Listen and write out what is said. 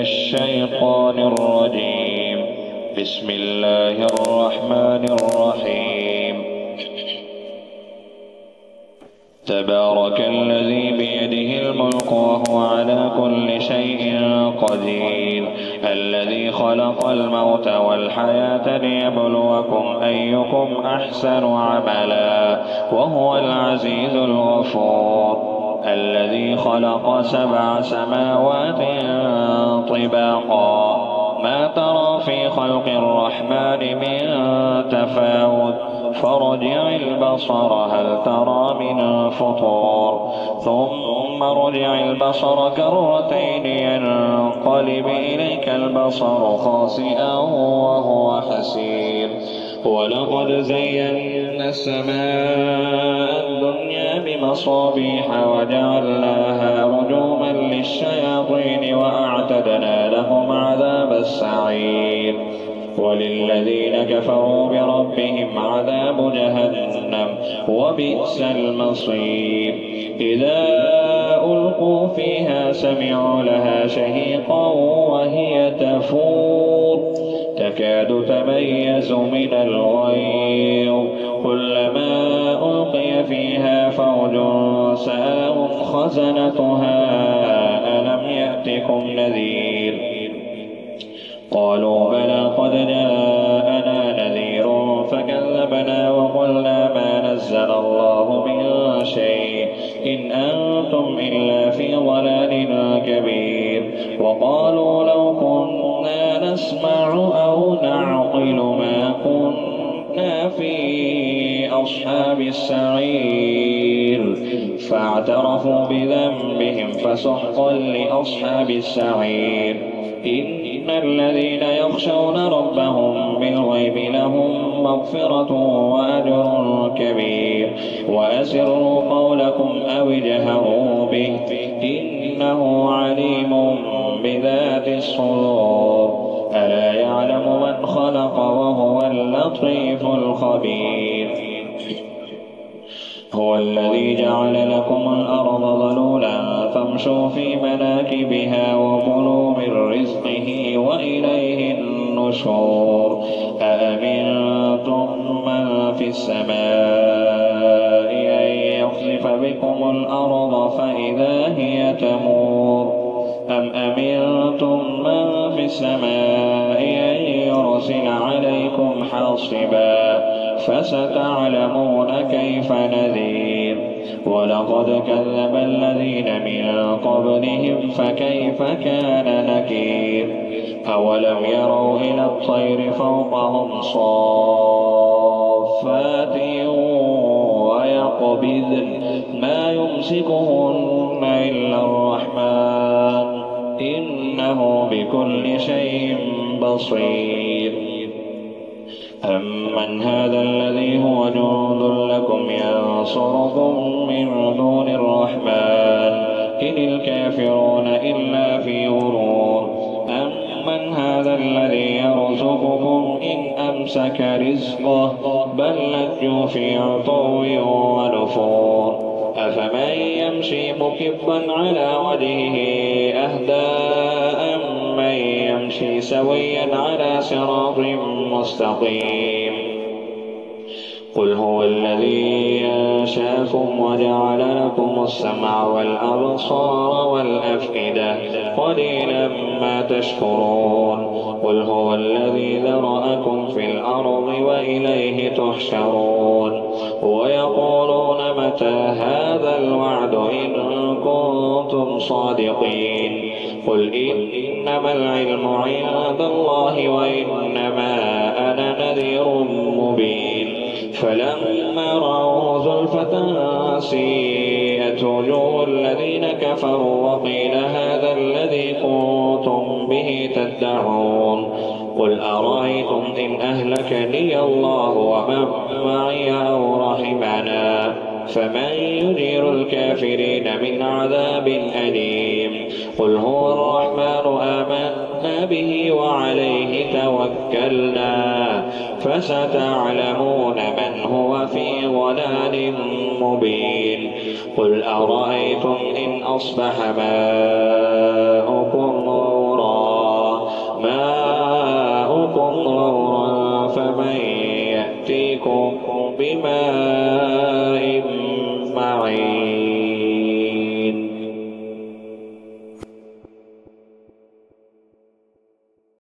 الشيطان الرجيم. بسم الله الرحمن الرحيم. تبارك الذي بيده الملك وهو على كل شيء قدير، الذي خلق الموت والحياة ليبلوكم أيكم أحسن عملا وهو العزيز الغفور، الذي خلق 7 سماوات طباقا ما ترى في خلق الرحمن من تفاوت فرجع البصر هل ترى من فطور، ثم ارجع البصر كرتين ينقلب إليك البصر خاسئا وهو حسير. ولقد زينا السماء الدنيا بمصابيح وجعلناها رجوما للشياطين وأعتدنا لهم عذاب السعير. وللذين كفروا بربهم عذاب جهنم وبئس المصير. إذا ألقوا فيها سمعوا لها شهيقا وهي تفور تكاد تميز من الغيظ، كلما ألقي فيها فوج سألهم خزنتها ألم يأتكم نذير، قالوا بلى قد جاءنا نذير فكذبنا وقلنا ما نزل الله من شيء إن أنتم إلا في ضلال كبير. وقالوا لو كنا نسمع أو نعقل ما كنا في أصحاب السعير، فاعترفوا بذنبهم فسحقا لأصحاب السعير. إن الذين يخشون ربهم بالغيب لهم مغفرة وأجر كبير. وأسروا قولكم أو اجهروا به إنه عليم بذات الصدور. ألا يعلم من خلق وهو اللطيف الخبير. هو الذي جعل لكم الأرض ظلولا فامشوا في مناكبها وكلوا من رزقه وإليه النشور. أأمنتم من في السماء أن يخسف بكم الأرض فإذا هي تمور، أم أمنتم من في السماء أن يرسل عليكم حاصبا فستعلمون كيف نذير. ولقد كذب الذين من قبلهم فكيف كان نكير. أولم يروا إلى الطير فوقهم صافات ويقبضن ما يمسكهن إلا الرحمن إنه بكل شيء بصير. أمن هذا الذي هو جند لكم ينصركم من دون الرحمن إن الكافرون إلا في غرور. أمن هذا الذي يرزقكم إن أمسك رزقه بل لجوا في عتو ونفور. أفمن يمشي مكبا على وجهه أهدى أمن يمشي سويا على صراط مستقيم. قل هو الذي أنشأكم وجعل لكم السمع والأبصار والأفئدة قليلا ما تشكرون. قل هو الذي ذرأكم في الأرض وإليه تحشرون. ويقولون متى هذا الوعد إن كنتم صادقين. قل إنما العلم عند الله وإنما أنا نذير مبين. فلما رأوا زلفة سيئت وجوه الذين كفروا وقيل هذا الذي كنتم به تدعون. قل أرأيتم إن أهلكني الله ومن معي أو رحمنا فمن يجير الكافرين من عذاب أليم. قل هو الرحمن آمنا به وعليه توكلنا فستعلمون من هو في ضلال مبين. قل أرأيتم إن أصبح ماؤكم غورا طهورا فمن يأتيكم بماء